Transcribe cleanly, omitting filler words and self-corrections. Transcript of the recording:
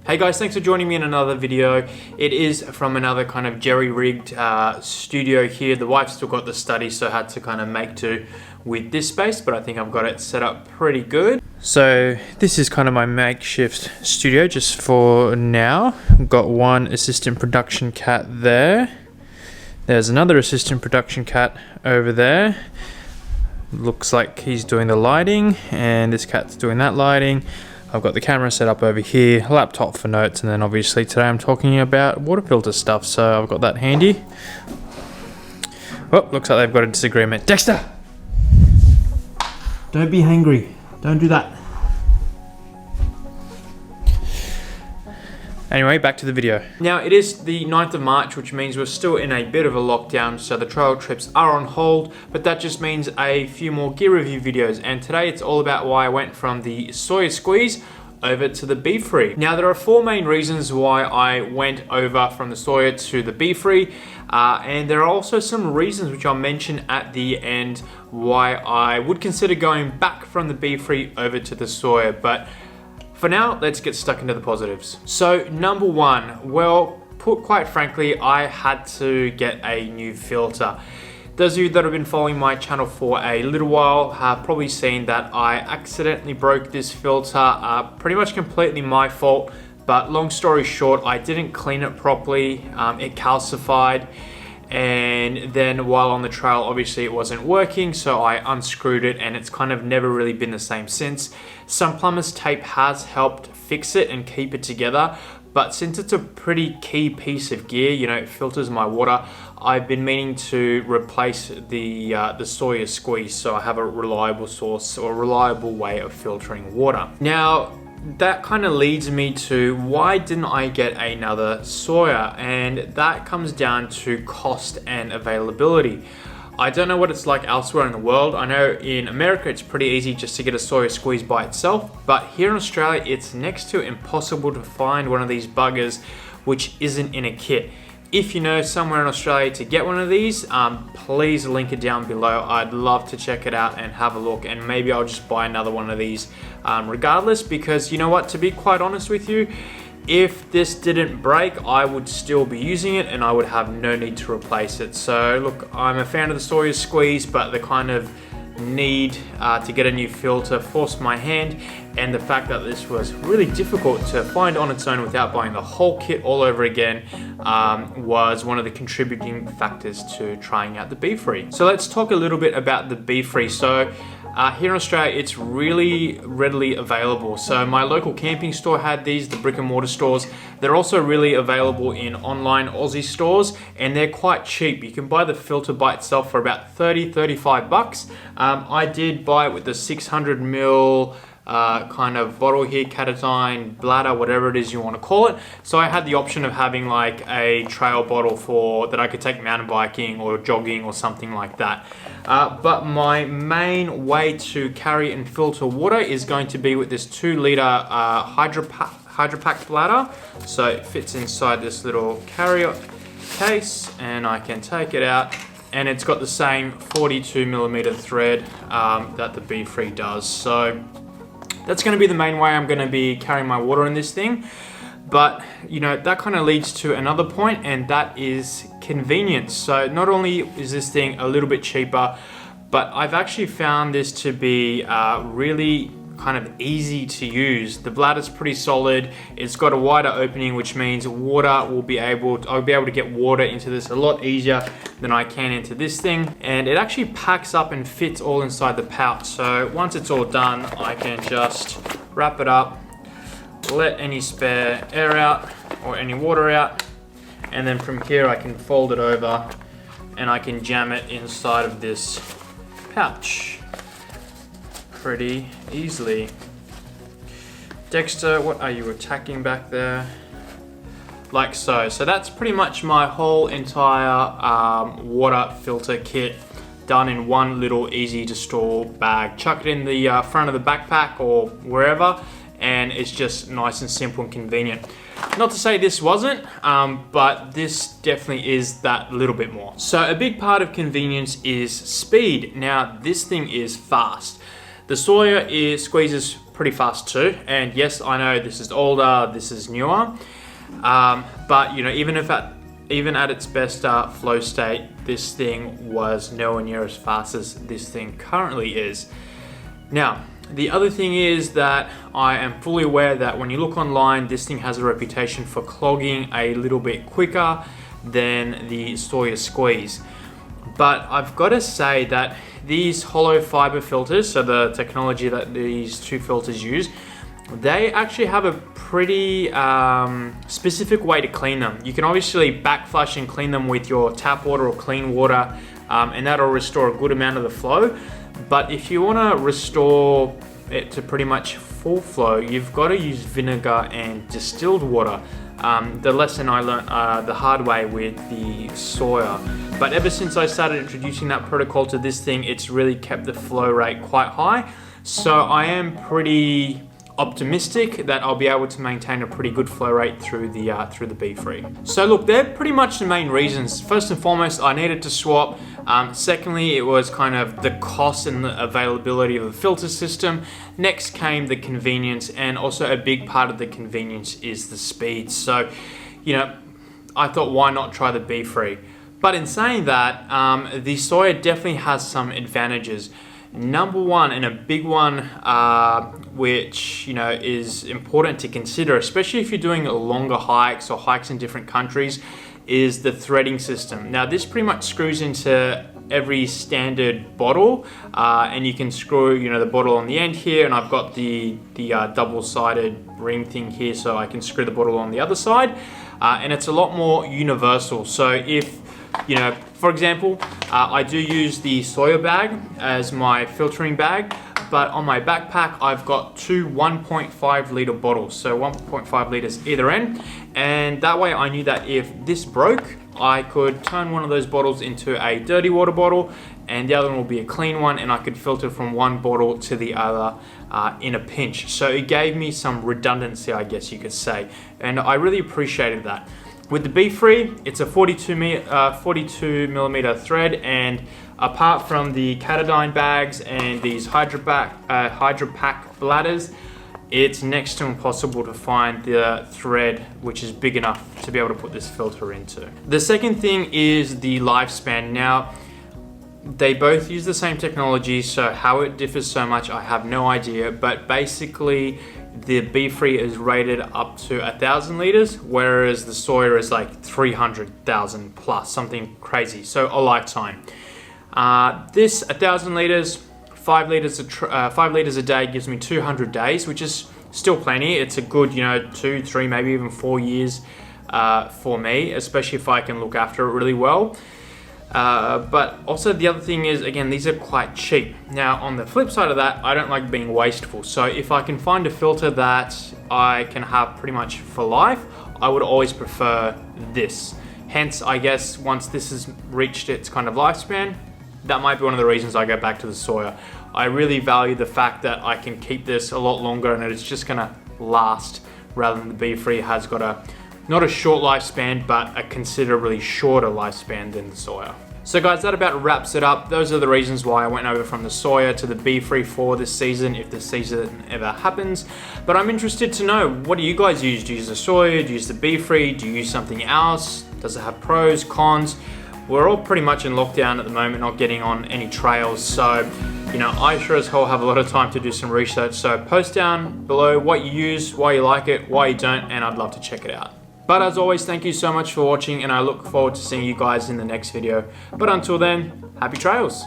Hey guys, thanks for joining me in another video. It is from another kind of jerry-rigged studio here. The wife still got the study, so I had to kind of make do with this space, but I think I've got it set up pretty good. So this is kind of my makeshift studio just for now. I've got one assistant production cat there. There's another assistant production cat over there. Looks like he's doing the lighting, and this cat's doing that lighting. I've got the camera set up over here, laptop for notes, and then obviously today I'm talking about water filter stuff, so I've got that handy. Oh, looks like they've got a disagreement. Dexter! Don't be hangry. Don't do that. Anyway, back to the video. Now, it is the 9th of March, which means we're still in a bit of a lockdown, so the trail trips are on hold, but that just means a few more gear review videos, and today it's all about why I went from the Sawyer Squeeze over to the BeFree. Now, there are 4 main reasons why I went over from the Sawyer to the BeFree, and there are also some reasons which I'll mention at the end why I would consider going back from the BeFree over to the Sawyer, but for now, let's get stuck into the positives. So number 1, well, put quite frankly, I had to get a new filter. Those of you that have been following my channel for a little while have probably seen that I accidentally broke this filter, pretty much completely my fault, but long story short, I didn't clean it properly, it calcified, and then while on the trail, obviously it wasn't working, so I unscrewed it, and it's kind of never really been the same since. Some plumber's tape has helped fix it and keep it together, but since it's a pretty key piece of gear, you know, it filters my water, I've been meaning to replace the Sawyer Squeeze, so I have a reliable source or a reliable way of filtering water. Now, that kind of leads me to why didn't I get another Sawyer, and that comes down to cost and availability. I don't know what it's like elsewhere in the world. I know in America it's pretty easy just to get a Sawyer Squeeze by itself, but here in Australia it's next to impossible to find one of these buggers which isn't in a kit. If you know somewhere in Australia to get one of these, please link it down below. I'd love to check it out and have a look, and maybe I'll just buy another one of these regardless, because you know what, to be quite honest with you, if this didn't break, I would still be using it and I would have no need to replace it. So look, I'm a fan of the Sawyer Squeeze, but the kind of need to get a new filter forced my hand, and the fact that this was really difficult to find on its own without buying the whole kit all over again was one of the contributing factors to trying out the BeFree. So let's talk a little bit about the BeFree. So here in Australia, it's really readily available. So my local camping store had these, the brick and mortar stores. They're also really available in online Aussie stores, and they're quite cheap. You can buy the filter by itself for about 30-35 bucks. I did buy it with the 600ml kind of bottle here, Katadyn bladder, whatever it is you want to call it. So I had the option of having like a trail bottle for that I could take mountain biking or jogging or something like that. But my main way to carry and filter water is going to be with this 2-litre Hydropack bladder. So it fits inside this little carrier case, and I can take it out, and it's got the same 42mm thread that the BeFree does. So that's going to be the main way I'm going to be carrying my water in this thing. But, you know, that kind of leads to another point, and that is convenience. So not only is this thing a little bit cheaper, but I've actually found this to be really kind of easy to use. The bladder's pretty solid. It's got a wider opening, which means I'll be able to get water into this a lot easier than I can into this thing. And it actually packs up and fits all inside the pouch. So once it's all done, I can just wrap it up, let any spare air out or any water out, and then from here I can fold it over and I can jam it inside of this pouch pretty easily. Dexter, what are you attacking back there? Like so. So that's pretty much my whole entire water filter kit done in one little easy to store bag. Chuck it in the front of the backpack or wherever, and it's just nice and simple and convenient. Not to say this wasn't, but this definitely is that little bit more. So a big part of convenience is speed. Now this thing is fast. The Sawyer squeezes pretty fast too. And yes, I know this is older, this is newer, but you know, even at its best flow state, this thing was nowhere near as fast as this thing currently is. Now, the other thing is that I am fully aware that when you look online, this thing has a reputation for clogging a little bit quicker than the Sawyer Squeeze. But I've got to say that these hollow fiber filters, so the technology that these two filters use, they actually have a pretty specific way to clean them. You can obviously backflush and clean them with your tap water or clean water, and that'll restore a good amount of the flow. But if you want to restore it to pretty much full flow, you've got to use vinegar and distilled water. The lesson I learned the hard way with the Sawyer. But ever since I started introducing that protocol to this thing, it's really kept the flow rate quite high. So I am pretty optimistic that I'll be able to maintain a pretty good flow rate through the B3. So look, they're pretty much the main reasons. First and foremost, I needed to swap. Secondly, it was kind of the cost and the availability of the filter system. Next came the convenience, and also a big part of the convenience is the speed. So, you know, I thought, why not try the B3? But in saying that, the Sawyer definitely has some advantages. Number one, and a big one, which you know is important to consider, especially if you're doing longer hikes or hikes in different countries, is the threading system. Now, this pretty much screws into every standard bottle, and you can screw, you know, the bottle on the end here, and I've got the double-sided ring thing here, so I can screw the bottle on the other side, and it's a lot more universal. So if, you know, for example, I do use the Sawyer bag as my filtering bag, but on my backpack, I've got two 1.5 liter bottles, so 1.5 liters either end. And that way I knew that if this broke, I could turn one of those bottles into a dirty water bottle, and the other one will be a clean one, and I could filter from one bottle to the other in a pinch. So it gave me some redundancy, I guess you could say, and I really appreciated that. With the B3, it's a 42 millimeter thread, and apart from the Katadyn bags and these Hydra-Pac bladders, it's next to impossible to find the thread which is big enough to be able to put this filter into. The second thing is the lifespan. Now, they both use the same technology, so how it differs so much, I have no idea, but basically, the B3 is rated up to 1,000 liters, whereas the Sawyer is like 300,000 plus, something crazy. So a lifetime. This 1,000 liters, 5 liters a day gives me 200 days, which is still plenty. It's a good, you know, 2, 3, maybe even 4 years for me, especially if I can look after it really well. But also the other thing is, again, these are quite cheap. Now, on the flip side of that, I don't like being wasteful. So if I can find a filter that I can have pretty much for life, I would always prefer this. Hence, I guess once this has reached its kind of lifespan, that might be one of the reasons I go back to the Sawyer. I really value the fact that I can keep this a lot longer and it's just gonna last, rather than the B3 has got not a short lifespan, but a considerably shorter lifespan than the Sawyer. So guys, that about wraps it up. Those are the reasons why I went over from the Sawyer to the B3 for this season, if the season ever happens. But I'm interested to know, what do you guys use? Do you use the Sawyer? Do you use the B3? Do you use something else? Does it have pros, cons? We're all pretty much in lockdown at the moment, not getting on any trails. So, you know, I sure as hell have a lot of time to do some research. So post down below what you use, why you like it, why you don't, and I'd love to check it out. But as always, thank you so much for watching, and I look forward to seeing you guys in the next video. But until then, happy trails.